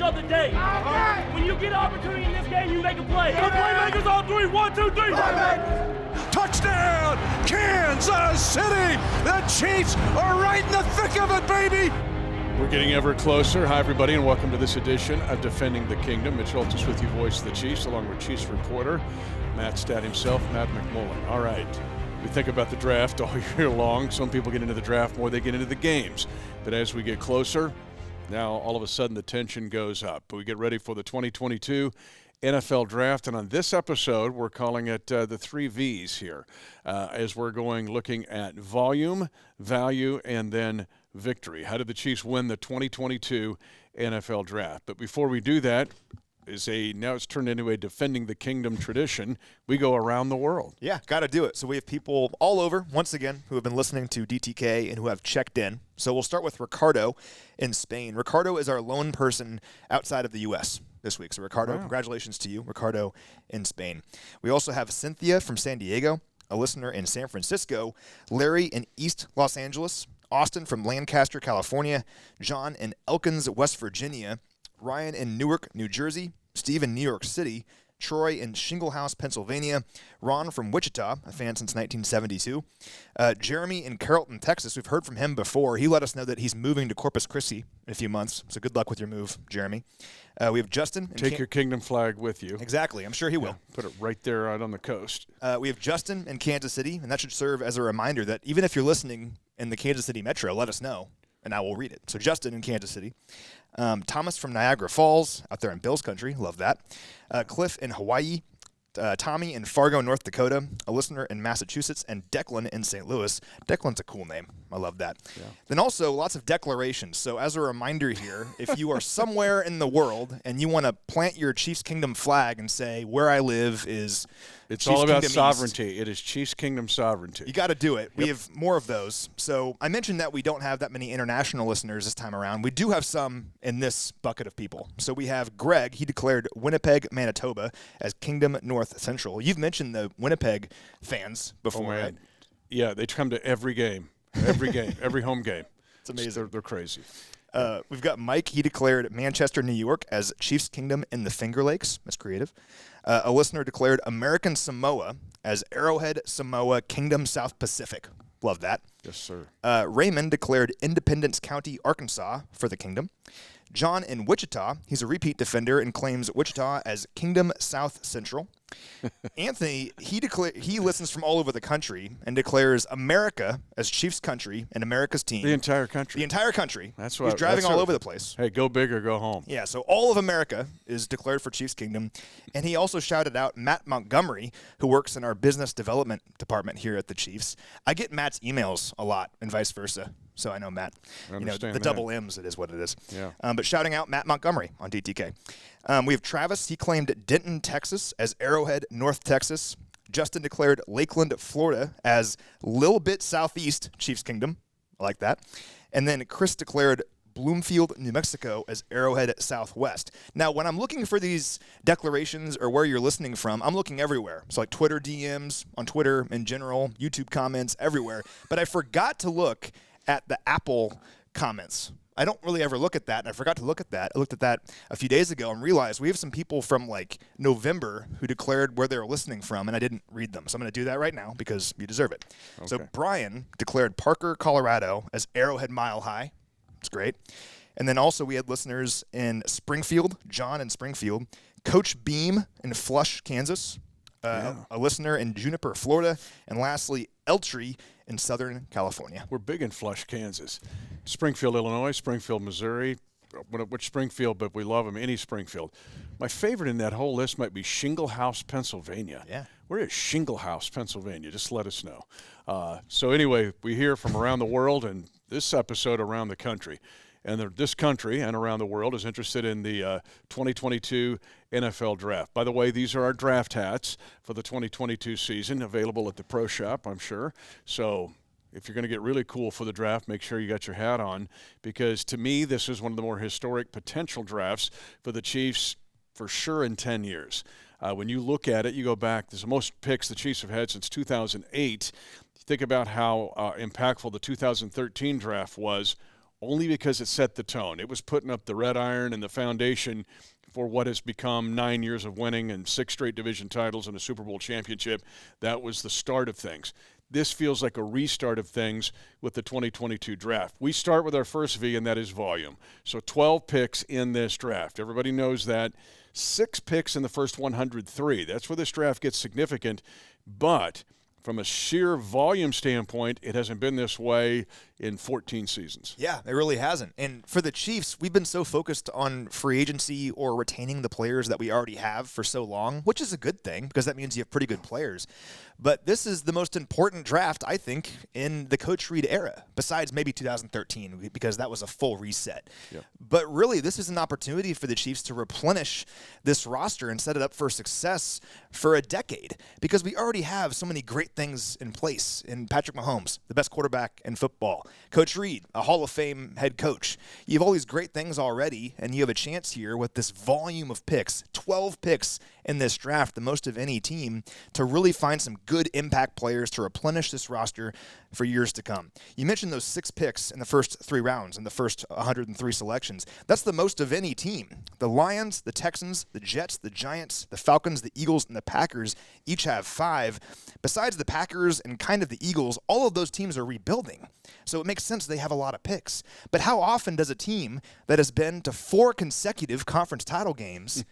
of the day. When you get an opportunity in this game, you make a play. The playmakers on three. 1, 2, 3. Touchdown, Kansas City! The Chiefs are right in the thick of it, baby! We're getting ever closer. Hi, everybody, and welcome to this edition of Defending the Kingdom. Mitch Holthus with you, voice of the Chiefs, along with Chiefs reporter Matt Stat himself, Matt McMullen. All right, we think about the draft all year long. Some people get into the draft more, they get into the games. But as we get closer, now all of a sudden the tension goes up. But we get ready for the 2022 NFL Draft, and on this episode, we're calling it the 3 V's here, as we're looking at volume, value, and then victory. How did the Chiefs win the 2022 NFL Draft? But before we do that, now it's turned into a Defending the Kingdom tradition. We go around the world. Yeah, got to do it. So we have people all over, once again, who have been listening to DTK and who have checked in. So we'll start with Ricardo in Spain. Ricardo is our lone person outside of the U.S. this week. So Ricardo, Congratulations to you, Ricardo in Spain. We also have Cynthia from San Diego, a listener in San Francisco, Larry in East Los Angeles, Austin from Lancaster, California, John in Elkins, West Virginia, Ryan in Newark, New Jersey, Steve in New York City, Troy in Shingle House, Pennsylvania, Ron from Wichita, a fan since 1972, Jeremy in Carrollton, Texas. We've heard from him before. He let us know that he's moving to Corpus Christi in a few months, so good luck with your move, Jeremy. We have Justin. Take your kingdom flag with you. Exactly. I'm sure he will. Put it right there out on the coast. We have Justin in Kansas City, and that should serve as a reminder that even if you're listening in the Kansas City metro, let us know, and I will read it. So Justin in Kansas City. Thomas from Niagara Falls, out there in Bills country. Love that. Cliff in Hawaii. Tommy in Fargo, North Dakota, a listener in Massachusetts, and Declan in St. Louis. Declan's a cool name. I love that. Yeah. Then also lots of declarations. So as a reminder here, if you are somewhere in the world and you want to plant your Chiefs Kingdom flag and say, where I live is It's Chiefs all about Kingdom sovereignty. East. It is Chiefs Kingdom sovereignty. You got to do it. Yep. We have more of those. So I mentioned that we don't have that many international listeners this time around. We do have some in this bucket of people. So we have Greg. He declared Winnipeg, Manitoba as Kingdom North Central. You've mentioned the Winnipeg fans before, right? Yeah, they come to every game, every home game. It's amazing. They're crazy. We've got Mike. He declared Manchester, New York as Chiefs Kingdom in the Finger Lakes. That's creative. A listener declared American Samoa as Arrowhead, Samoa, Kingdom South Pacific. Love that. Yes, sir. Raymond declared Independence County, Arkansas for the Kingdom. John in Wichita. He's a repeat defender and claims Wichita as Kingdom South Central. Anthony, he listens from all over the country and declares America as Chiefs country and America's team. The entire country. The entire country. That's He's driving all over the place. Hey, go big or go home. Yeah, so all of America is declared for Chiefs Kingdom. And he also shouted out Matt Montgomery, who works in our business development department here at the Chiefs. I get Matt's emails a lot and vice versa. So I know Matt. The double M's, it is what it is. Yeah. But shouting out Matt Montgomery on DTK. We have Travis. He claimed Denton, Texas as Arrowhead, North Texas. Justin declared Lakeland, Florida as Lil Bit Southeast, Chiefs Kingdom. I like that. And then Chris declared Bloomfield, New Mexico as Arrowhead, Southwest. Now, when I'm looking for these declarations or where you're listening from, I'm looking everywhere. So like Twitter DMs, on Twitter in general, YouTube comments, everywhere. But I forgot to look at the Apple comments. I don't really ever look at that, and I forgot to look at that. I looked at that a few days ago and realized we have some people from like November who declared where they were listening from, and I didn't read them. So I'm going to do that right now because you deserve it. Okay. So Brian declared Parker, Colorado as Arrowhead Mile High. It's great. And then also we had listeners in Springfield, John in Springfield, Coach Beam in Flush, Kansas, a listener in Juniper, Florida, and lastly, Eltree in Southern California. We're big in Flush, Kansas. Springfield, Illinois, Springfield, Missouri, which Springfield, but we love them, any Springfield. My favorite in that whole list might be Shingle House, Pennsylvania. Yeah. Where is Shingle House, Pennsylvania? Just let us know. So anyway, we hear from around the world, and this episode around the country. And this country and around the world is interested in the 2022 NFL Draft. By the way, these are our draft hats for the 2022 season, available at the Pro Shop, I'm sure. So if you're going to get really cool for the draft, make sure you got your hat on, because to me, this is one of the more historic potential drafts for the Chiefs for sure in 10 years. When you look at it, you go back, there's the most picks the Chiefs have had since 2008. Think about how impactful the 2013 draft was. only because it set the tone. It was putting up the red iron and the foundation for what has become 9 years of winning and 6 straight division titles and a Super Bowl championship. That was the start of things. This feels like a restart of things with the 2022 draft. We start with our first V, and that is volume. So 12 picks in this draft. Everybody knows that. 6 picks in the first 103. That's where this draft gets significant. But from a sheer volume standpoint, it hasn't been this way in 14 seasons. Yeah, it really hasn't. And for the Chiefs, we've been so focused on free agency or retaining the players that we already have for so long, which is a good thing because that means you have pretty good players. But this is the most important draft, I think, in the Coach Reid era, besides maybe 2013, because that was a full reset. Yep. But really, this is an opportunity for the Chiefs to replenish this roster and set it up for success for a decade, because we already have so many great things in place in Patrick Mahomes, the best quarterback in football. Coach Reid, a Hall of Fame head coach. You have all these great things already, and you have a chance here with this volume of picks, 12 picks in this draft, the most of any team, to really find some good impact players to replenish this roster for years to come. You mentioned those 6 picks in the first 3 rounds, in the first 103 selections. That's the most of any team. The Lions, the Texans, the Jets, the Giants, the Falcons, the Eagles, and the Packers each have 5. Besides the Packers and kind of the Eagles, all of those teams are rebuilding. So it makes sense they have a lot of picks. But how often does a team that has been to 4 consecutive conference title games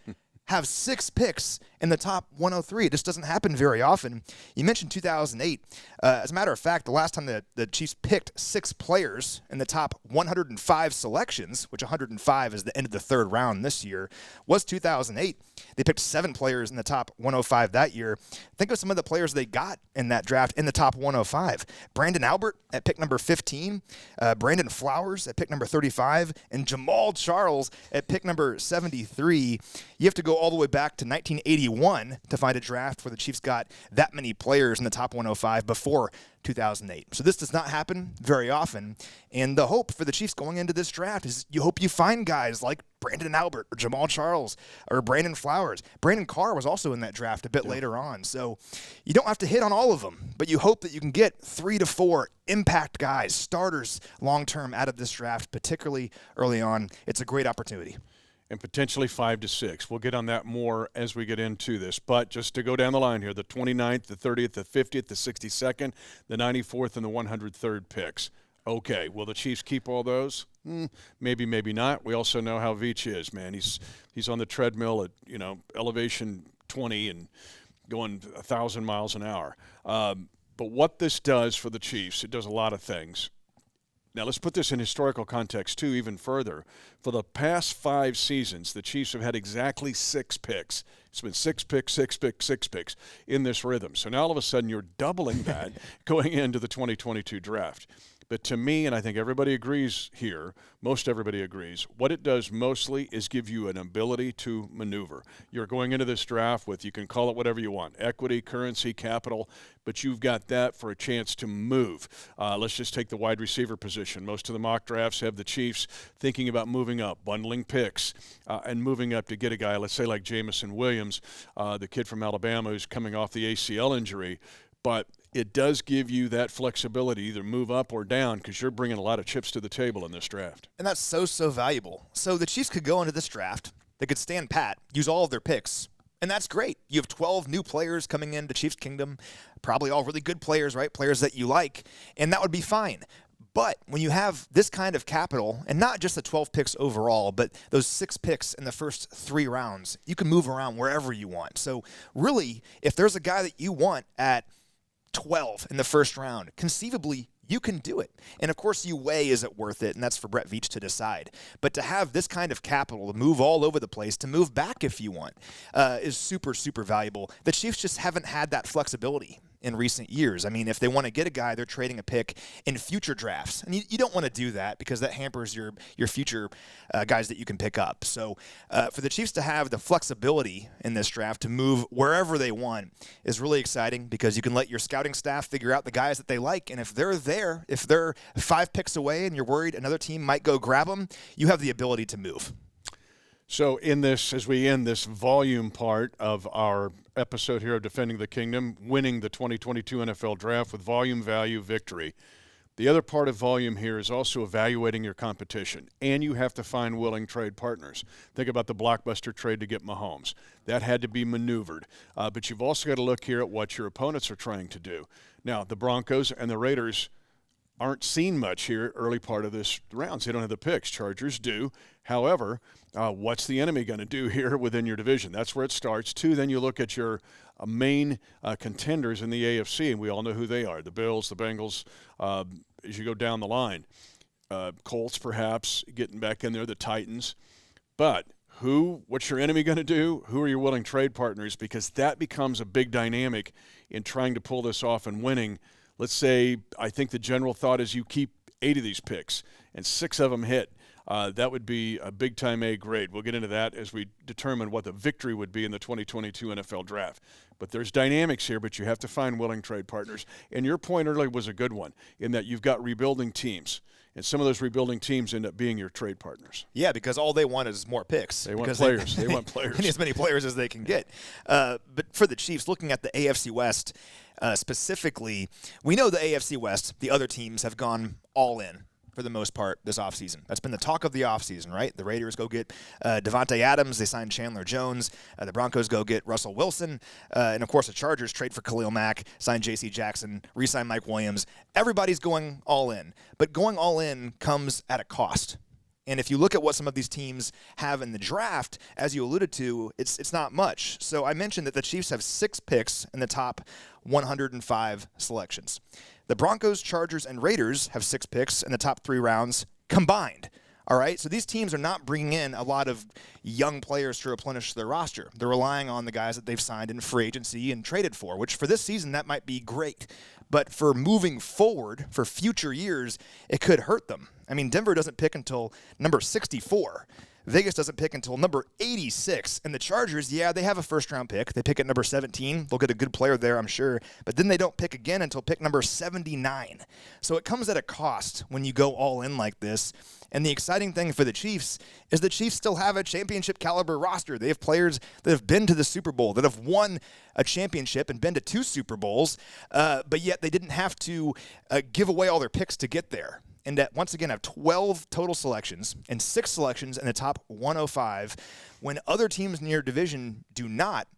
have 6 picks in the top 103? It just doesn't happen very often. You mentioned 2008. As a matter of fact, the last time the Chiefs picked 6 players in the top 105 selections, which 105 is the end of the 3rd round this year, was 2008. They picked 7 players in the top 105 that year. Think of some of the players they got in that draft in the top 105. Brandon Albert at pick number 15, Brandon Flowers at pick number 35, and Jamal Charles at pick number 73. You have to go all the way back to 1981 to find a draft where the Chiefs got that many players in the top 105 before 2008. So this does not happen very often. And the hope for the Chiefs going into this draft is you hope you find guys like Brandon Albert or Jamal Charles or Brandon Flowers. Brandon Carr was also in that draft a bit later on. So you don't have to hit on all of them, but you hope that you can get 3 to 4 impact guys, starters long-term out of this draft, particularly early on. It's a great opportunity. And potentially 5 to 6. We'll get on that more as we get into this. But just to go down the line here, the 29th, the 30th, the 50th, the 62nd, the 94th, and the 103rd picks. Okay, will the Chiefs keep all those? Maybe, maybe not. We also know how Veach is, man. He's on the treadmill at, elevation 20 and going 1,000 miles an hour. But what this does for the Chiefs, it does a lot of things. Now, let's put this in historical context, too, even further. For the past 5 seasons, the Chiefs have had exactly 6 picks. It's been 6 picks, 6 picks, 6 picks in this rhythm. So now all of a sudden you're doubling that going into the 2022 draft. But to me, and I think everybody agrees here, most everybody agrees, what it does mostly is give you an ability to maneuver. You're going into this draft with, you can call it whatever you want, equity, currency, capital, but you've got that for a chance to move. Let's just take the wide receiver position. Most of the mock drafts have the Chiefs thinking about moving up, bundling picks, and moving up to get a guy, let's say like Jamison Williams, the kid from Alabama who's coming off the ACL injury. But it does give you that flexibility, either move up or down, because you're bringing a lot of chips to the table in this draft. And that's so valuable. So the Chiefs could go into this draft. They could stand pat, use all of their picks, and that's great. You have 12 new players coming into Chiefs Kingdom, probably all really good players, right? Players that you like, and that would be fine. But when you have this kind of capital, and not just the 12 picks overall, but those 6 picks in the first 3 rounds, you can move around wherever you want. So really, if there's a guy that you want at 12 in the first round, conceivably you can do it. And of course you weigh, is it worth it? And that's for Brett Veach to decide. But to have this kind of capital to move all over the place, to move back if you want, is super valuable. The Chiefs just haven't had that flexibility in recent years. I mean, if they want to get a guy, they're trading a pick in future drafts. And you don't want to do that because that hampers your future guys that you can pick up. So for the Chiefs to have the flexibility in this draft to move wherever they want is really exciting, because you can let your scouting staff figure out the guys that they like. And if they're there, if they're 5 picks away and you're worried another team might go grab them, you have the ability to move. So in this, as we end this volume part of our episode here of Defending the Kingdom, winning the 2022 NFL Draft with volume, value, victory, The other part of volume here is also evaluating your competition, and you have to find willing trade partners. Think about the blockbuster trade to get Mahomes. That had to be maneuvered. But you've also got to look here at what your opponents are trying to do. Now, the Broncos and the Raiders aren't seen much here early part of this rounds. They don't have the picks. Chargers do. However, what's the enemy going to do here within your division? That's where it starts. 2, then you look at your main contenders in the AFC, and we all know who they are, the Bills, the Bengals, as you go down the line. Colts, perhaps, getting back in there, the Titans. But what's your enemy going to do? Who are your willing trade partners? Because that becomes a big dynamic in trying to pull this off and winning. Let's say I think the general thought is you keep 8 of these picks and 6 of them hit. That would be a big-time A grade. We'll get into that as we determine what the victory would be in the 2022 NFL Draft. But there's dynamics here, but you have to find willing trade partners. And your point earlier was a good one in that you've got rebuilding teams. And some of those rebuilding teams end up being your trade partners. Yeah, because all they want is more picks. They want players. They want players. And as many players as they can get. But for the Chiefs, looking at the AFC West specifically, we know the AFC West, the other teams have gone all in for the most part this offseason. That's been the talk of the offseason, right? The Raiders go get Devontae Adams. They signed Chandler Jones. The Broncos go get Russell Wilson. And, of course, the Chargers trade for Khalil Mack, sign J.C. Jackson, re-sign Mike Williams. Everybody's going all in. But going all in comes at a cost. And if you look at what some of these teams have in the draft, as you alluded to, it's not much. So I mentioned that the Chiefs have 6 picks in the top 105 selections. The Broncos, Chargers, and Raiders have 6 picks in the top 3 rounds combined. All right, so these teams are not bringing in a lot of young players to replenish their roster. They're relying on the guys that they've signed in free agency and traded for, which for this season, that might be great. But for moving forward, for future years, it could hurt them. I mean, Denver doesn't pick until number 64. Vegas doesn't pick until number 86. And the Chargers, yeah, they have a first-round pick. They pick at number 17. They'll get a good player there, I'm sure. But then they don't pick again until pick number 79. So it comes at a cost when you go all in like this. And the exciting thing for the Chiefs is the Chiefs still have a championship-caliber roster. They have players that have been to the Super Bowl, that have won a championship and been to 2 Super Bowls, but yet they didn't have to give away all their picks to get there. And that, once again, have 12 total selections and 6 selections in the top 105 when other teams in your division do not.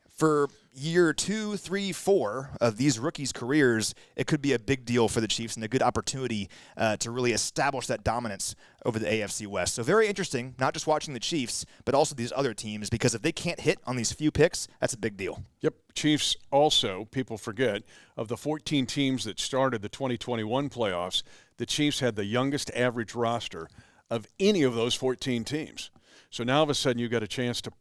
For year 2, 3, 4 of these rookies' careers, it could be a big deal for the Chiefs and a good opportunity to really establish that dominance over the AFC West. So very interesting, not just watching the Chiefs, but also these other teams, because if they can't hit on these few picks, that's a big deal. Yep. Chiefs also, people forget, of the 14 teams that started the 2021 playoffs, the Chiefs had the youngest average roster of any of those 14 teams. So now all of a sudden you've got a chance to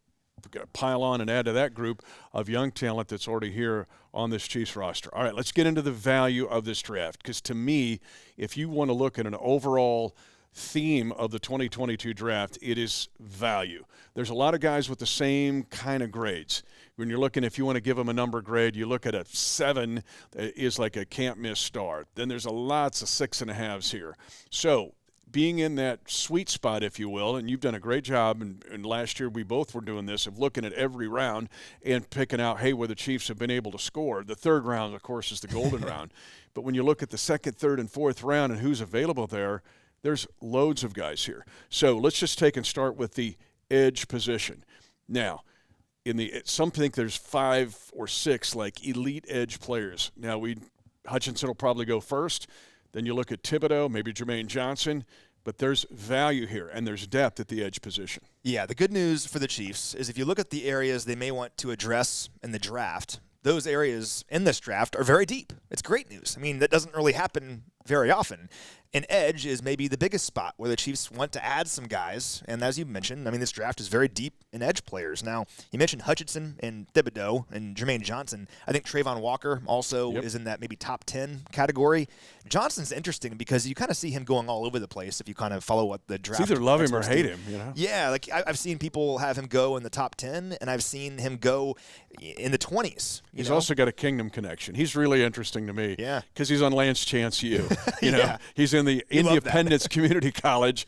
pile on and add to that group of young talent that's already here on this Chiefs roster. All right, let's get into the value of this draft, because to me, if you want to look at an overall theme of the 2022 draft, it is value. There's a lot of guys with the same kind of grades. When you're looking, if you want to give them a number grade, you look at a 7 is like a can't-miss star. Then there's lots of 6.5s here. So being in that sweet spot, if you will, and you've done a great job, and last year we both were doing this, of looking at every round and picking out, hey, where the Chiefs have been able to score. The 3rd round, of course, is the golden round. But when you look at the 2nd, 3rd, and 4th round and who's available there, there's loads of guys here. So let's just take and start with the edge position. Now, some think there's 5 or 6 like elite edge players. Now, Hutchinson will probably go first. Then you look at Thibodeau, maybe Jermaine Johnson, but there's value here, and there's depth at the edge position. Yeah, the good news for the Chiefs is if you look at the areas they may want to address in the draft, those areas in this draft are very deep. It's great news. I mean, that doesn't really happen very often. And edge is maybe the biggest spot where the Chiefs want to add some guys. And as you mentioned, I mean, this draft is very deep in edge players. Now, you mentioned Hutchinson and Thibodeau and Jermaine Johnson. I think Trayvon Walker also is in that maybe top 10 category. Johnson's interesting because you kind of see him going all over the place if you kind of follow what the draft. It's either love him or hate him, you know? Yeah, like I've seen people have him go in the top 10, and I've seen him go in the 20s. He's also got a Kingdom connection. He's really interesting to me. Yeah. Because he's on Lance Chance U. You know, Yeah. he's in the love that. Independence Community College,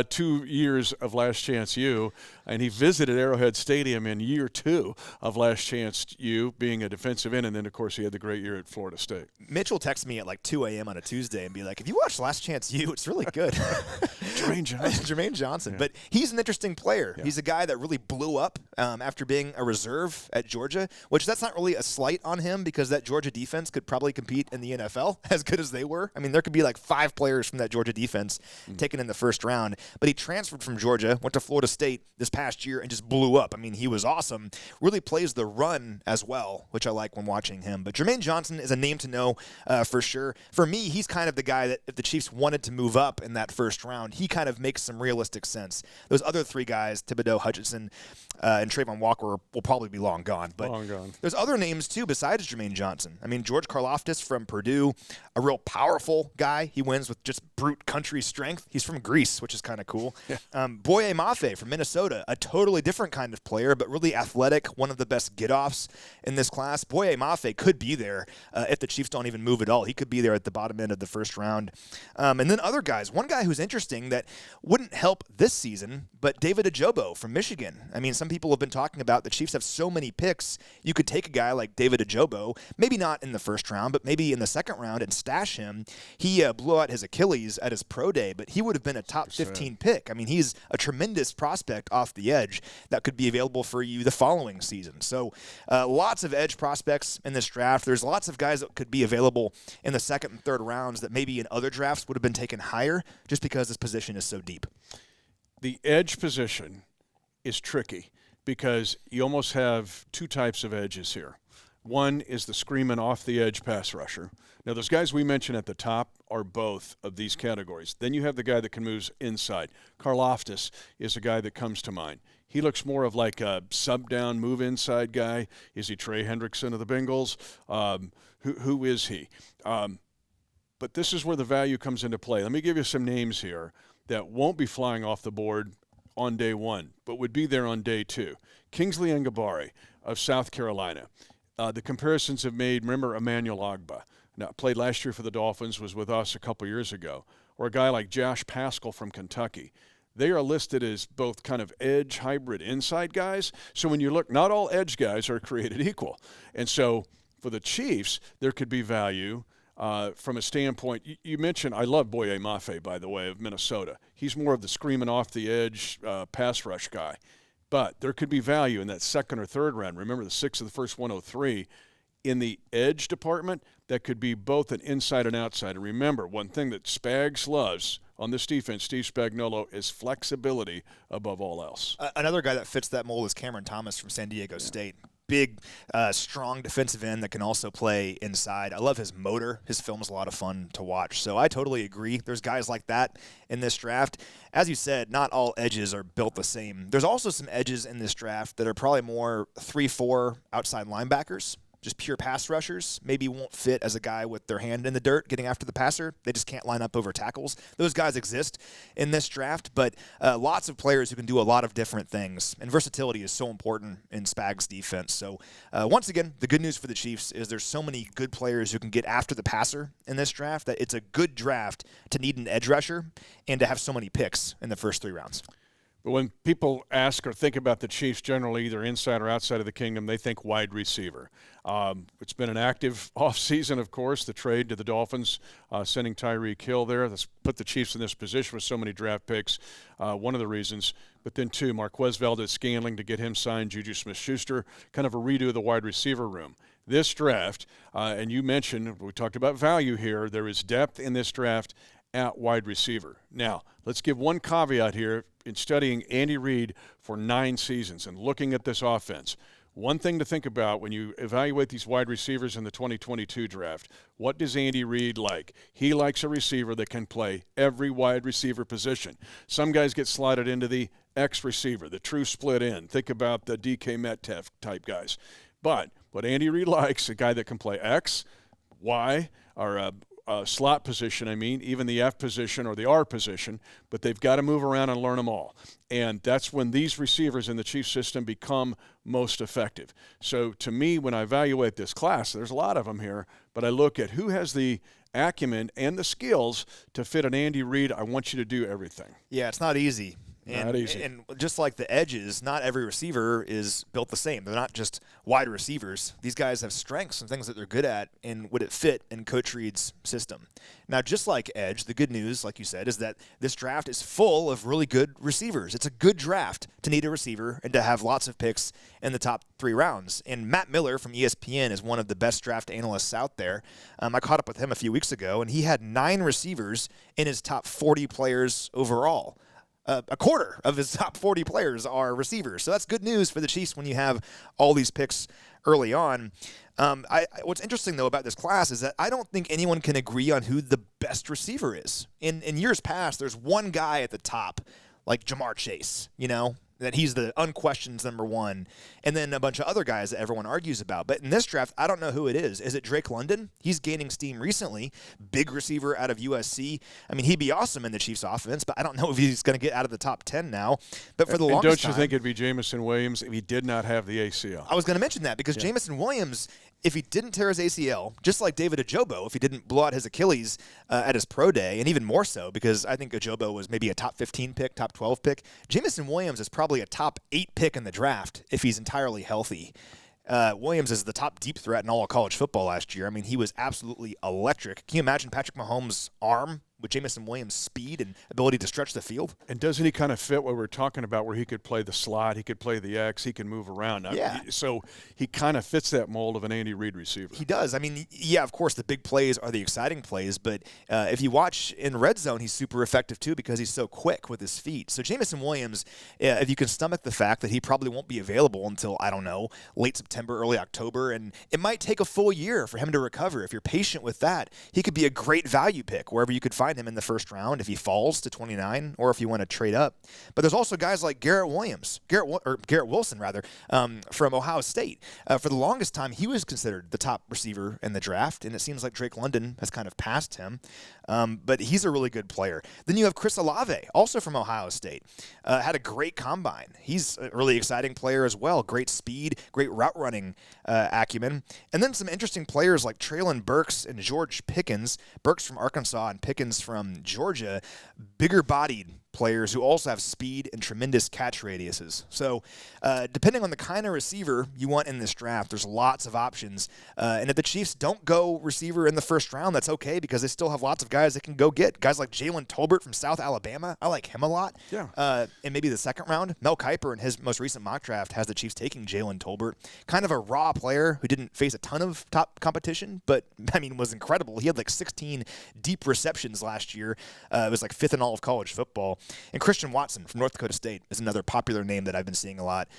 2 years of Last Chance U, and he visited Arrowhead Stadium in year 2 of Last Chance U, being a defensive end, and then, of course, he had the great year at Florida State. Mitch will text me at like 2 a.m. on a Tuesday and be like, "Have you watched Last Chance U? It's really good." Jermaine Johnson. Jermaine Johnson. But he's an interesting player. He's a guy that really blew up after being a reserve at Georgia, which that's not really a slight on him because that Georgia defense could probably compete in the NFL as good as they were. I mean, there could be like 5 players from that Georgia defense taken in the first round. But he transferred from Georgia, went to Florida State this past year, and just blew up. I mean, he was awesome. Really plays the run as well, which I like when watching him. But Jermaine Johnson is a name to know for sure. For me, he's kind of the guy that if the Chiefs wanted to move up in that first round, he kind of makes some realistic sense. Those other 3 guys, Thibodeau, Hutchinson, and Trayvon Walker, will probably be long gone. But there's other names, too, besides Jermaine Johnson. I mean, George Karlaftis from Purdue, a real powerful guy. He wins with just brute country strength. He's from Greece, which is kind of cool. Yeah. Boye Mafe from Minnesota, a totally different kind of player, but really athletic, one of the best get-offs in this class. Boye Mafe could be there if the Chiefs don't even move at all. He could be there at the bottom end of the first round. And then other guys. One guy who's interesting that wouldn't help this season, but David Ajobo from Michigan. I mean, some people have been talking about the Chiefs have so many picks. You could take a guy like David Ajobo, maybe not in the first round, but maybe in the second round and stash him. He blew out his Achilles at his pro day, but he would have been a top 15 pick. I mean, he's a tremendous prospect off the edge that could be available for you the following season. So lots of edge prospects in this draft. There's lots of guys that could be available in the second and third rounds that maybe in other drafts would have been taken higher just because this position is so deep. The edge position is tricky because you almost have 2 types of edges here. One is the screaming off the edge pass rusher. Now, those guys we mentioned at the top are both of these categories. Then you have the guy that can move inside. Karlaftis is a guy that comes to mind. He looks more of like a sub-down, move inside guy. Is he Trey Hendrickson of the Bengals? Who is he? But this is where the value comes into play. Let me give you some names here that won't be flying off the board on day 1, but would be there on day 2. Kingsley Ngabare of South Carolina. The comparisons have made, remember Emmanuel Ogbah. Now, played last year for the Dolphins, was with us a couple years ago. Or a guy like Josh Paschal from Kentucky. They are listed as both kind of edge, hybrid, inside guys. So when you look, not all edge guys are created equal. And so for the Chiefs, there could be value from a standpoint. You mentioned, I love Boye Mafe, by the way, of Minnesota. He's more of the screaming off the edge pass rush guy. But there could be value in that second or third round. Remember, the 6 of the first 103. In the edge department, that could be both an inside and outside. And remember, one thing that Spags loves on this defense, Steve Spagnuolo, is flexibility above all else. Another guy that fits that mold is Cameron Thomas from San Diego State. Big, strong defensive end that can also play inside. I love his motor. His film is a lot of fun to watch. So I totally agree. There's guys like that in this draft. As you said, not all edges are built the same. There's also some edges in this draft that are probably more 3-4 outside linebackers. Just pure pass rushers, maybe won't fit as a guy with their hand in the dirt getting after the passer. They just can't line up over tackles. Those guys exist in this draft, but lots of players who can do a lot of different things. And versatility is so important in Spags' defense. So once again, the good news for the Chiefs is there's so many good players who can get after the passer in this draft that it's a good draft to need an edge rusher and to have so many picks in the first 3 rounds. But when people ask or think about the Chiefs generally, either inside or outside of the kingdom, they think wide receiver. It's been an active offseason, of course, the trade to the Dolphins, sending Tyreek Hill there. That's put the Chiefs in this position with so many draft picks, one of the reasons. But then, too, Marquez Valdez-Scantling to get him signed, Juju Smith-Schuster, kind of a redo of the wide receiver room. This draft, and you mentioned, we talked about value here, there is depth in this draft at wide receiver. Now, let's give one caveat here in studying Andy Reid for 9 seasons and looking at this offense. One thing to think about when you evaluate these wide receivers in the 2022 draft, what does Andy Reid like? He likes a receiver that can play every wide receiver position. Some guys get slotted into the X receiver, the true split end. Think about the DK Metcalf type guys. But what Andy Reid likes, a guy that can play X, Y, or slot position, even the F position or the R position, but they've got to move around and learn them all. And that's when these receivers in the Chiefs system become most effective. So to me, when I evaluate this class, there's a lot of them here, but I look at who has the acumen and the skills to fit an Andy Reid. I want you to do everything. Yeah, it's not easy. Not easy. And just like the edges, not every receiver is built the same. They're not just wide receivers. These guys have strengths and things that they're good at, and would it fit in Coach Reid's system? Now, just like edge, the good news, like you said, is that this draft is full of really good receivers. It's a good draft to need a receiver and to have lots of picks in the top 3 rounds. And Matt Miller from ESPN is one of the best draft analysts out there. I caught up with him a few weeks ago, and he had 9 receivers in his top 40 players overall. A quarter of his top 40 players are receivers. So that's good news for the Chiefs when you have all these picks early on. What's interesting, though, about this class is that I don't think anyone can agree on who the best receiver is. In years past, there's one guy at the top, like Jamar Chase, that he's the unquestioned number 1, and then a bunch of other guys that everyone argues about. But in this draft, I don't know who it is. Is it Drake London? He's gaining steam recently. Big receiver out of USC. I mean, he'd be awesome in the Chiefs offense, but I don't know if he's going to get out of the top 10 now. But for the longest don't you time, think it'd be Jamison Williams if he did not have the ACL? I was going to mention that because Jamison Williams, if he didn't tear his ACL, just like David Ajobo, if he didn't blow out his Achilles at his pro day, and even more so because I think Ajobo was maybe a top 15 pick, top 12 pick, Jamison Williams is probably a top 8 pick in the draft if he's entirely healthy. Williams is the top deep threat in all of college football last year. I mean, he was absolutely electric. Can you imagine Patrick Mahomes' arm with Jamison Williams' speed and ability to stretch the field? And doesn't he kind of fit what we're talking about, where he could play the slot, he could play the X, he can move around? Yeah. So he kind of fits that mold of an Andy Reid receiver. He does. I mean, yeah, of course, the big plays are the exciting plays, but if you watch in red zone, he's super effective too because he's so quick with his feet. So Jamison Williams, if you can stomach the fact that he probably won't be available until, I don't know, late September, early October, and it might take a full year for him to recover. If you're patient with that, he could be a great value pick wherever you could find him in the first round if he falls to 29 or if you want to trade up. But there's also guys like Garrett Wilson from Ohio State. For the longest time, he was considered the top receiver in the draft, and it seems like Drake London has kind of passed him. But he's a really good player. Then you have Chris Olave, also from Ohio State. Had a great combine. He's a really exciting player as well. Great speed, great route running acumen. And then some interesting players like Treylon Burks and George Pickens. Burks from Arkansas and Pickens from Georgia. Bigger-bodied players who also have speed and tremendous catch radiuses. So depending on the kind of receiver you want in this draft, there's lots of options. And if the Chiefs don't go receiver in the first round, that's okay because they still have lots of guys they can go get. Guys like Jalen Tolbert from South Alabama. I like him a lot. Yeah. And maybe the second round. Mel Kiper in his most recent mock draft has the Chiefs taking Jalen Tolbert. Kind of a raw player who didn't face a ton of top competition, but, I mean, was incredible. He had like 16 deep receptions last year. It was like 5th in all of college football. And Christian Watson from North Dakota State is another popular name that I've been seeing a lot.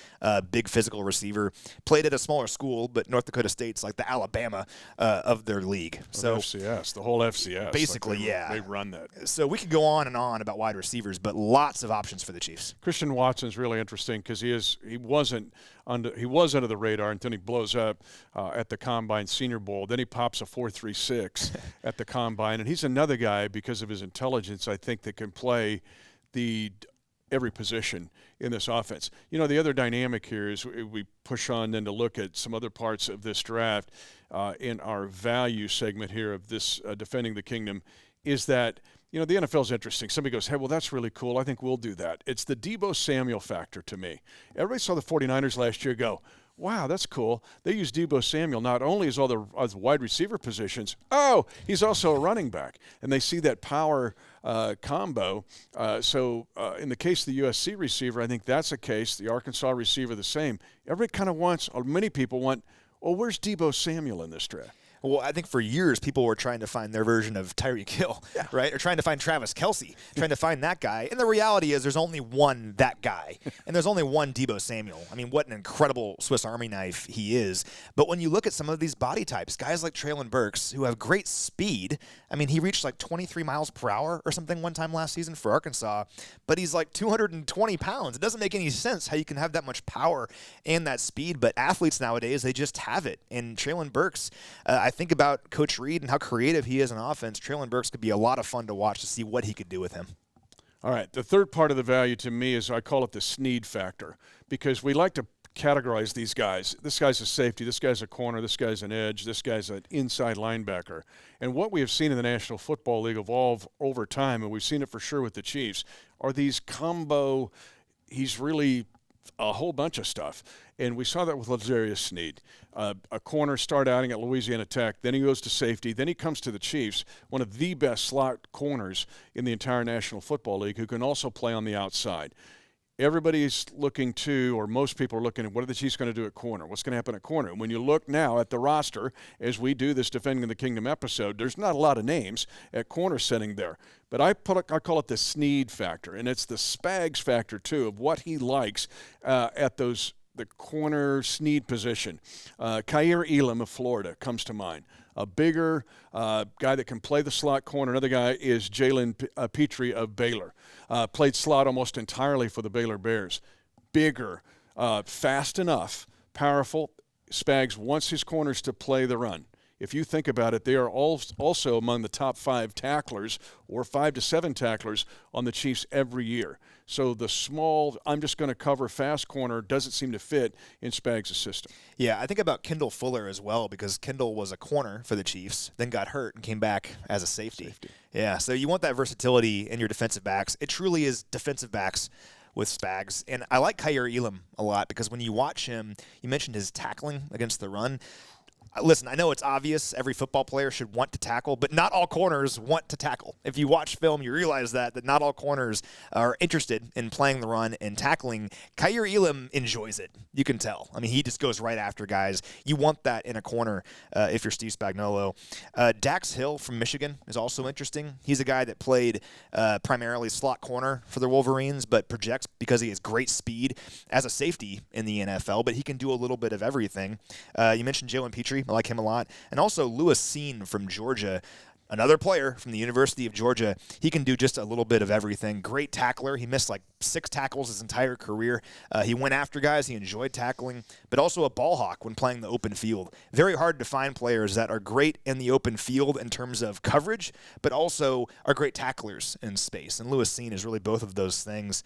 Big physical receiver. Played at a smaller school, but North Dakota State's like the Alabama of their league. So FCS, the whole FCS. Basically, like they run that. So we could go on and on about wide receivers, but lots of options for the Chiefs. Christian Watson's really interesting because he was under the radar until he blows up at the Combine Senior Bowl. Then he pops a 4.36 at the Combine, and he's another guy because of his intelligence, I think, that can play every position in this offense. You know, the other dynamic here is we push on then to look at some other parts of this draft in our value segment here of this Defending the Kingdom is that, you know, the NFL's interesting. Somebody goes, hey, well, that's really cool. I think we'll do that. It's the Deebo Samuel factor to me. Everybody saw the 49ers last year go, wow, that's cool. They use Deebo Samuel not only as all the wide receiver positions, he's also a running back. And they see that power combo. So in the case of the USC receiver, I think that's a case. The Arkansas receiver, the same. Everybody kind of wants, or many people want, well, where's Deebo Samuel in this draft? Well, I think for years people were trying to find their version of Tyreek Hill, right? Or trying to find Travis Kelce, trying to find that guy. And the reality is there's only one that guy, and there's only one Deebo Samuel. I mean, what an incredible Swiss Army knife he is. But when you look at some of these body types, guys like Treylon Burks, who have great speed. I mean, he reached like 23 miles per hour or something one time last season for Arkansas, but he's like 220 pounds. It doesn't make any sense how you can have that much power and that speed, but athletes nowadays, they just have it. And Treylon Burks, I think about Coach Reid and how creative he is in offense. Treylon Burks could be a lot of fun to watch to see what he could do with him. All right, the third part of the value to me is I call it the Sneed factor because we like to categorize these guys. This guy's a safety, this guy's a corner, this guy's an edge, this guy's an inside linebacker. And what we have seen in the National Football League evolve over time, and we've seen it for sure with the Chiefs, are these combo, he's really a whole bunch of stuff. And we saw that with Lazarius Sneed. A corner start outing at Louisiana Tech, then he goes to safety, then he comes to the Chiefs, one of the best slot corners in the entire National Football League, who can also play on the outside. Everybody's looking to, or most people are looking at, what are the Chiefs going to do at corner? What's going to happen at corner? And when you look now at the roster, as we do this Defending the Kingdom episode, there's not a lot of names at corner sitting there. But I call it the Sneed factor, and it's the Spags factor, too, of what he likes at the corner Sneed position. Kaiir Elam of Florida comes to mind. A bigger guy that can play the slot corner. Another guy is Jalen Petrie of Baylor. Played slot almost entirely for the Baylor Bears. Bigger, fast enough, powerful. Spags wants his corners to play the run. If you think about it, they are also among the top 5 tacklers or 5 to 7 tacklers on the Chiefs every year. So the small, I'm just going to cover fast corner doesn't seem to fit in Spags' system. Yeah, I think about Kendall Fuller as well, because Kendall was a corner for the Chiefs, then got hurt and came back as a safety. Yeah, so you want that versatility in your defensive backs. It truly is defensive backs with Spags. And I like Kaiir Elam a lot because when you watch him, you mentioned his tackling against the run. Listen, I know it's obvious every football player should want to tackle, but not all corners want to tackle. If you watch film, you realize that not all corners are interested in playing the run and tackling. Kaiir Elam enjoys it. You can tell. I mean, he just goes right after guys. You want that in a corner if you're Steve Spagnuolo. Dax Hill from Michigan is also interesting. He's a guy that played primarily slot corner for the Wolverines, but projects because he has great speed as a safety in the NFL, but he can do a little bit of everything. You mentioned Jalen Petrie. I like him a lot. And also Lewis Seen from Georgia, another player from the University of Georgia. He can do just a little bit of everything. Great tackler. He missed like 6 tackles his entire career. He went after guys. He enjoyed tackling, but also a ball hawk when playing the open field. Very hard to find players that are great in the open field in terms of coverage, but also are great tacklers in space. And Lewis Seen is really both of those things.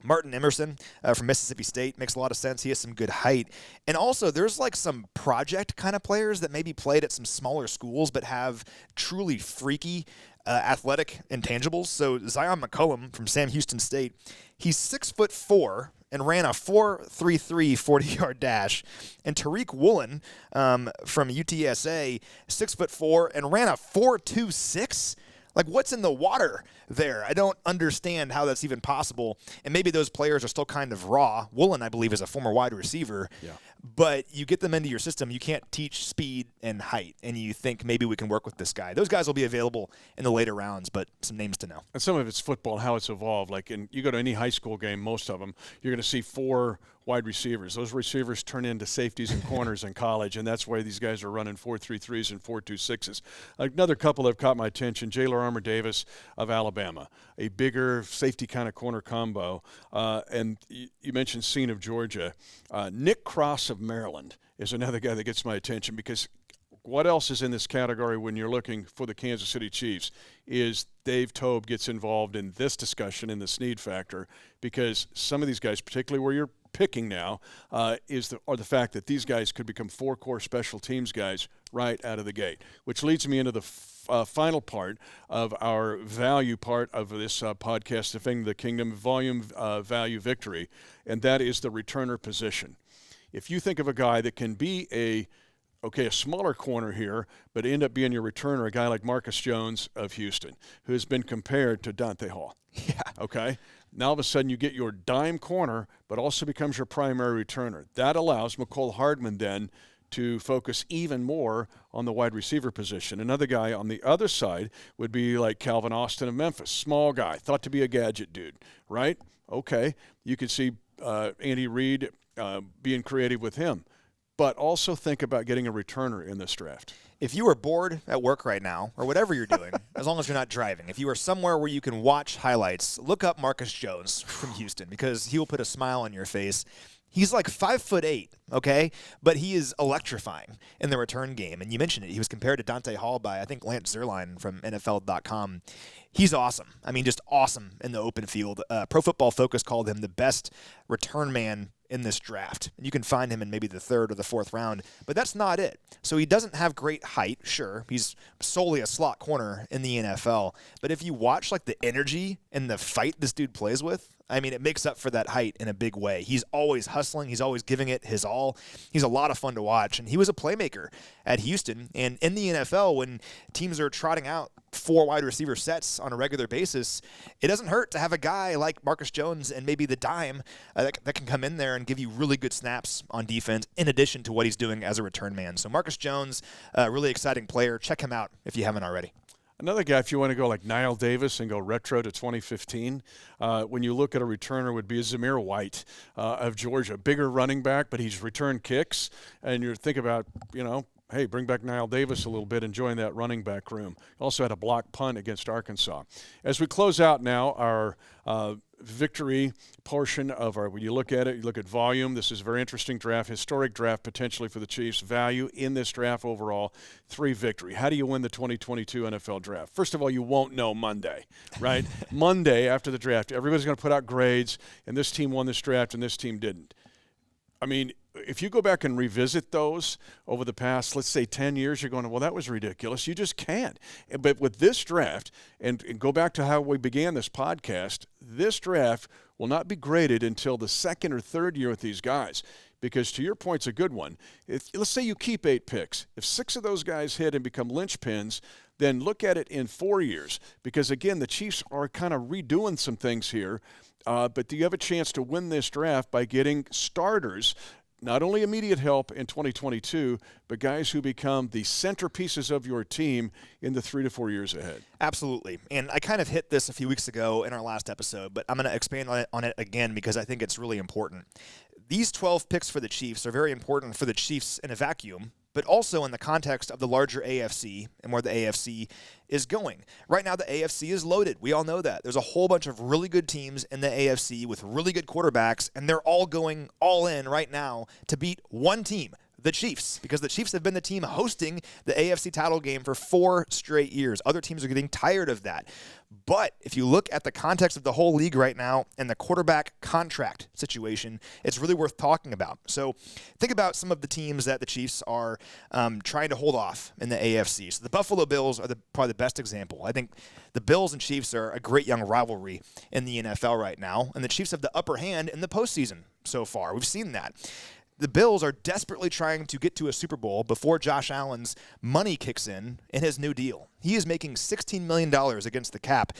Martin Emerson from Mississippi State makes a lot of sense. He has some good height. And also, there's like some project kind of players that maybe played at some smaller schools but have truly freaky athletic intangibles. So Zion McMullen from Sam Houston State, he's 6'4" and ran a 4.33 40-yard dash. And Tariq Woolen from UTSA, 6'4" and ran a 4.26. Like, what's in the water there? I don't understand how that's even possible. And maybe those players are still kind of raw. Woolen, I believe, is a former wide receiver. Yeah. But you get them into your system, you can't teach speed and height. And you think maybe we can work with this guy. Those guys will be available in the later rounds, but some names to know. And some of it's football, how it's evolved. Like, you go to any high school game, most of them, you're going to see 4 wide receivers. Those receivers turn into safeties and corners in college, and that's why these guys are running 4.33s and 4.26s. Another couple that have caught my attention, Jayler Armour Davis of Alabama, a bigger safety kind of corner combo. And you mentioned Seen of Georgia. Nick Cross of Maryland is another guy that gets my attention because what else is in this category when you're looking for the Kansas City Chiefs is Dave Toub gets involved in this discussion in the Sneed factor because some of these guys, particularly where you're picking now, are the fact that these guys could become 4-core special teams guys right out of the gate, which leads me into the final part of our value part of this podcast, Defending the Kingdom, volume value victory, and that is the returner position. If you think of a guy that can be a smaller corner here, but end up being your returner, a guy like Marcus Jones of Houston, who has been compared to Dante Hall. Yeah. Okay? Now all of a sudden you get your dime corner, but also becomes your primary returner. That allows McCole Hardman then to focus even more on the wide receiver position. Another guy on the other side would be like Calvin Austin of Memphis, small guy, thought to be a gadget dude, right? Okay, you could see Andy Reid being creative with him. But also think about getting a returner in this draft. If you are bored at work right now, or whatever you're doing, as long as you're not driving, if you are somewhere where you can watch highlights, look up Marcus Jones from Houston because he will put a smile on your face. He's like 5'8", okay? But he is electrifying in the return game. And you mentioned it. He was compared to Dante Hall by, I think, Lance Zierlein from NFL.com. He's awesome. I mean, just awesome in the open field. Pro Football Focus called him the best return man in this draft. And you can find him in maybe the 3rd or the 4th round, but that's not it. So he doesn't have great height, sure. He's solely a slot corner in the NFL. But if you watch like the energy and the fight this dude plays with, I mean, it makes up for that height in a big way. He's always hustling. He's always giving it his all. He's a lot of fun to watch, and he was a playmaker at Houston. And in the NFL, when teams are trotting out 4 wide receiver sets on a regular basis, it doesn't hurt to have a guy like Marcus Jones and maybe the dime that can come in there and give you really good snaps on defense in addition to what he's doing as a return man. So Marcus Jones, really exciting player. Check him out if you haven't already. Another guy, if you want to go like Niall Davis and go retro to 2015, when you look at a returner, would be Zamir White of Georgia. Bigger running back, but he's returned kicks. And you think about, hey, bring back Niall Davis a little bit and join that running back room. Also had a block punt against Arkansas. As we close out now, our victory portion of our, when you look at it, you look at volume. This is a very interesting draft, historic draft potentially for the Chiefs. Value in this draft overall, 3 victory. How do you win the 2022 NFL draft? First of all, you won't know Monday, right? Monday after the draft, everybody's going to put out grades, and this team won this draft and this team didn't. I mean, if you go back and revisit those over the past, let's say 10 years, you're going, well, that was ridiculous. You just can't. But with this draft, and go back to how we began this podcast, this draft will not be graded until the 2nd or 3rd year with these guys. Because to your point, it's a good one. Let's say you keep 8 picks. If 6 of those guys hit and become linchpins, then look at it in 4 years. Because, again, the Chiefs are kind of redoing some things here. But do you have a chance to win this draft by getting starters, not only immediate help in 2022, but guys who become the centerpieces of your team in the 3 to 4 years ahead? Absolutely. And I kind of hit this a few weeks ago in our last episode, but I'm going to expand on it again because I think it's really important. These 12 picks for the Chiefs are very important for the Chiefs in a vacuum, but also in the context of the larger AFC and where the AFC is going. Right now, the AFC is loaded. We all know that. There's a whole bunch of really good teams in the AFC with really good quarterbacks, and they're all going all in right now to beat one team, the Chiefs, because the Chiefs have been the team hosting the AFC title game for 4 straight years. Other teams are getting tired of that. But if you look at the context of the whole league right now and the quarterback contract situation, it's really worth talking about. So think about some of the teams that the Chiefs are trying to hold off in the AFC. So the Buffalo Bills are probably the best example. I think the Bills and Chiefs are a great young rivalry in the NFL right now, and the Chiefs have the upper hand in the postseason so far. We've seen that. The Bills are desperately trying to get to a Super Bowl before Josh Allen's money kicks in his new deal. He is making $16 million against the cap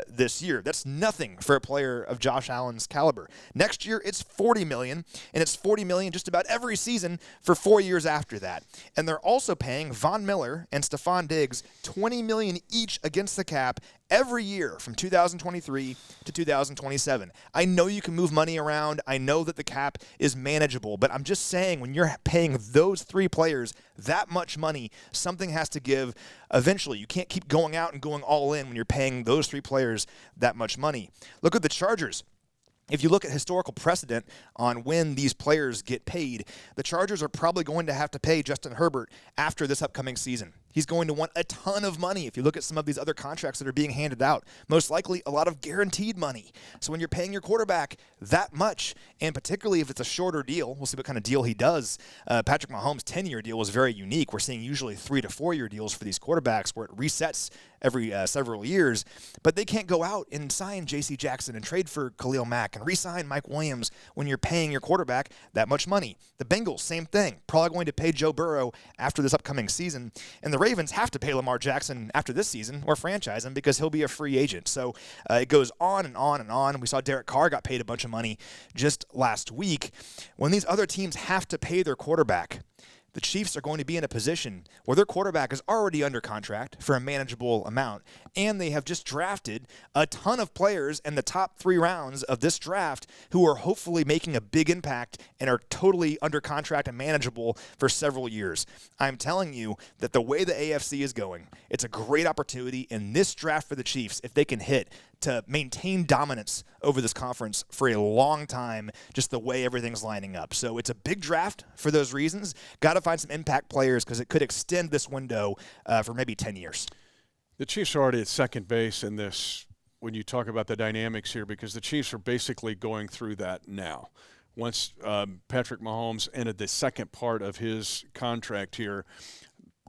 this year. That's nothing for a player of Josh Allen's caliber. Next year, it's $40 million, and it's $40 million just about every season for 4 years after that. And they're also paying Von Miller and Stephon Diggs $20 million each against the cap every year from 2023 to 2027. I know you can move money around. I know that the cap is manageable, but I'm just saying when you're paying those 3 players that much money, something has to give eventually. You can't keep going out and going all in when you're paying those 3 players that much money. Look at the Chargers. If you look at historical precedent on when these players get paid, the Chargers are probably going to have to pay Justin Herbert after this upcoming season. He's going to want a ton of money if you look at some of these other contracts that are being handed out. Most likely a lot of guaranteed money. So when you're paying your quarterback that much, and particularly if it's a shorter deal, we'll see what kind of deal he does. Patrick Mahomes' 10-year deal was very unique. We're seeing usually 3 to 4 year deals for these quarterbacks where it resets every several years. But they can't go out and sign J.C. Jackson and trade for Khalil Mack and re-sign Mike Williams when you're paying your quarterback that much money. The Bengals, same thing. Probably going to pay Joe Burrow after this upcoming season. And the Ravens have to pay Lamar Jackson after this season or franchise him because he'll be a free agent. So it goes on and on and on. We saw Derek Carr got paid a bunch of money just last week. When these other teams have to pay their quarterback, the Chiefs are going to be in a position where their quarterback is already under contract for a manageable amount, and they have just drafted a ton of players in the top 3 rounds of this draft who are hopefully making a big impact and are totally under contract and manageable for several years. I'm telling you that the way the AFC is going, it's a great opportunity in this draft for the Chiefs, if they can hit, to maintain dominance over this conference for a long time, just the way everything's lining up. So it's a big draft for those reasons. Got to find some impact players because it could extend this window for maybe 10 years. The Chiefs are already at second base in this when you talk about the dynamics here because the Chiefs are basically going through that now. once Patrick Mahomes ended the second part of his contract here.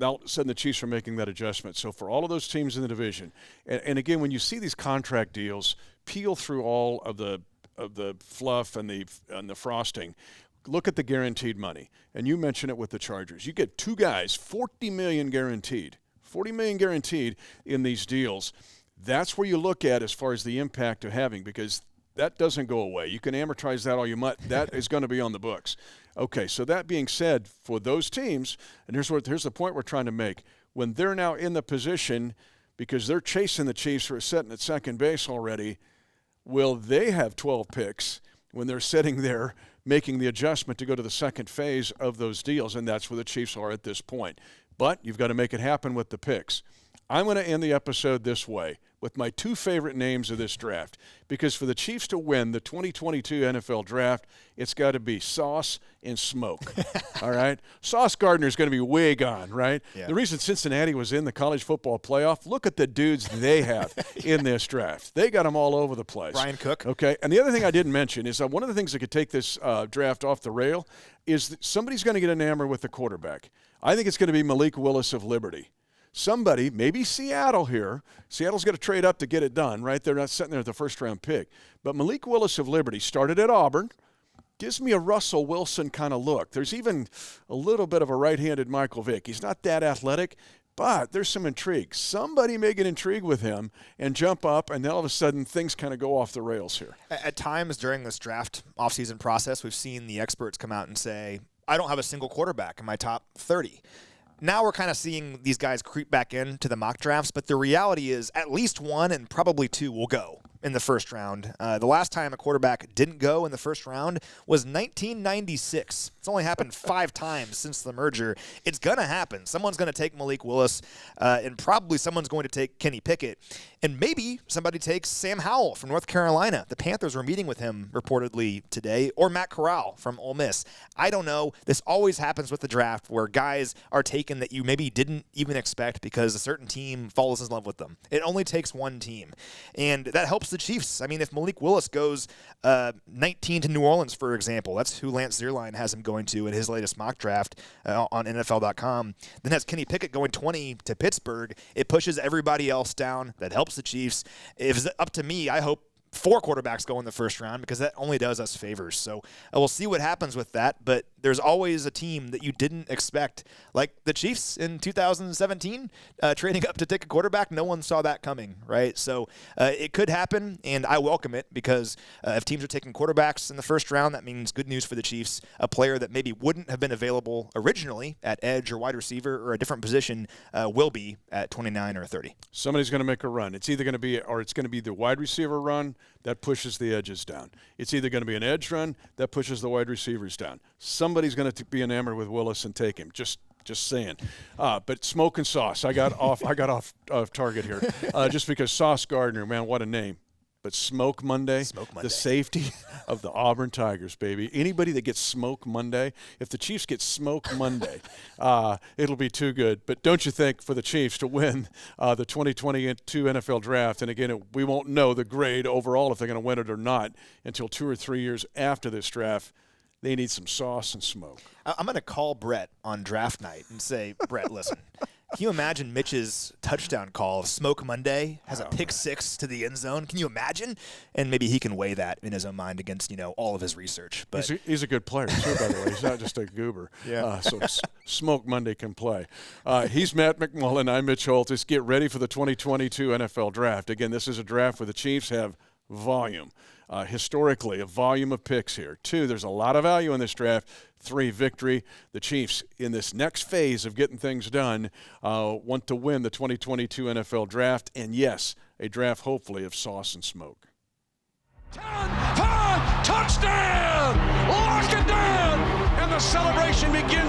All of a sudden, the Chiefs are making that adjustment. So for all of those teams in the division, and again, when you see these contract deals, peel through all of the fluff and the frosting. Look at the guaranteed money, and you mentioned it with the Chargers. You get two guys, $40 million guaranteed, $40 million guaranteed in these deals. That's where you look at as far as the impact of having, because that doesn't go away. You can amortize that all you might. That is going to be on the books. Okay, so that being said, for those teams, and here's the point we're trying to make. When they're now in the position, because they're chasing the Chiefs who are sitting at second base already, will they have 12 picks when they're sitting there making the adjustment to go to the second phase of those deals? And that's where the Chiefs are at this point. But you've got to make it happen with the picks. I'm going to end the episode this way with my two favorite names of this draft, because for the Chiefs to win the 2022 NFL Draft, it's got to be Sauce and Smoke. All right? Sauce Gardner's going to be way gone, right? Yeah. The reason Cincinnati was in the college football playoff, look at the dudes they have in this draft. They got them all over the place. Brian Cook. Okay, and the other thing I didn't mention is one of the things that could take this draft off the rail is that somebody's going to get enamored with the quarterback. I think it's going to be Malik Willis of Liberty. Somebody, maybe Seattle here. Seattle's got to trade up to get it done, right? They're not sitting there at the first-round pick. But Malik Willis of Liberty started at Auburn. Gives me a Russell Wilson kind of look. There's even a little bit of a right-handed Michael Vick. He's not that athletic, but there's some intrigue. Somebody may get intrigued with him and jump up, and then all of a sudden things kind of go off the rails here. At times during this draft offseason process, we've seen the experts come out and say, I don't have a single quarterback in my top 30. Now we're kind of seeing these guys creep back into the mock drafts, but the reality is at least one and probably two will go in the first round. The last time a quarterback didn't go in the first round was 1996. It's only happened 5 times since the merger. It's going to happen. Someone's going to take Malik Willis, and probably someone's going to take Kenny Pickett, and maybe somebody takes Sam Howell from North Carolina. The Panthers were meeting with him reportedly today, or Matt Corral from Ole Miss. I don't know. This always happens with the draft where guys are taken that you maybe didn't even expect because a certain team falls in love with them. It only takes one team, and that helps the Chiefs. I mean, if Malik Willis goes 19 to New Orleans, for example, that's who Lance Zierlein has him going to in his latest mock draft on NFL.com, then has Kenny Pickett going 20 to Pittsburgh. It pushes everybody else down. That helps the Chiefs. If it's up to me, I hope 4 quarterbacks go in the first round because that only does us favors. So we'll see what happens with that, but there's always a team that you didn't expect, like the Chiefs in 2017, trading up to take a quarterback. No one saw that coming, right? So it could happen, and I welcome it because if teams are taking quarterbacks in the first round, that means good news for the Chiefs. A player that maybe wouldn't have been available originally at edge or wide receiver or a different position will be at 29 or 30. Somebody's going to make a run. It's either going to be, or it's going to be the wide receiver run that pushes the edges down. It's either going to be an edge run that pushes the wide receivers down. Somebody's going to be enamored with Willis and take him. Just saying. But Smoke and Sauce, I got off target here. Just because Sauce Gardner, man, what a name. But Smoke Monday, the safety of the Auburn Tigers, baby. Anybody that gets Smoke Monday, if the Chiefs get Smoke Monday, it'll be too good. But don't you think for the Chiefs to win the 2022 NFL Draft, and again, we won't know the grade overall if they're going to win it or not until 2 or 3 years after this draft, they need some sauce and smoke. I'm going to call Brett on draft night and say, Brett, listen. Can you imagine Mitch's touchdown call of Smoke Monday has a pick 6 to the end zone? Can you imagine? And maybe he can weigh that in his own mind against, all of his research. But he's a good player, too, by the way. He's not just a goober. Yeah. So Smoke Monday can play. He's Matt McMullen. I'm Mitch Holthus. Get ready for the 2022 NFL Draft. Again, this is a draft where the Chiefs have volume. Historically, a volume of picks here. 2, there's a lot of value in this draft. 3, victory. The Chiefs, in this next phase of getting things done, want to win the 2022 NFL Draft. And, yes, a draft, hopefully, of sauce and smoke. 10, 5, touchdown! Lock it down! And the celebration begins.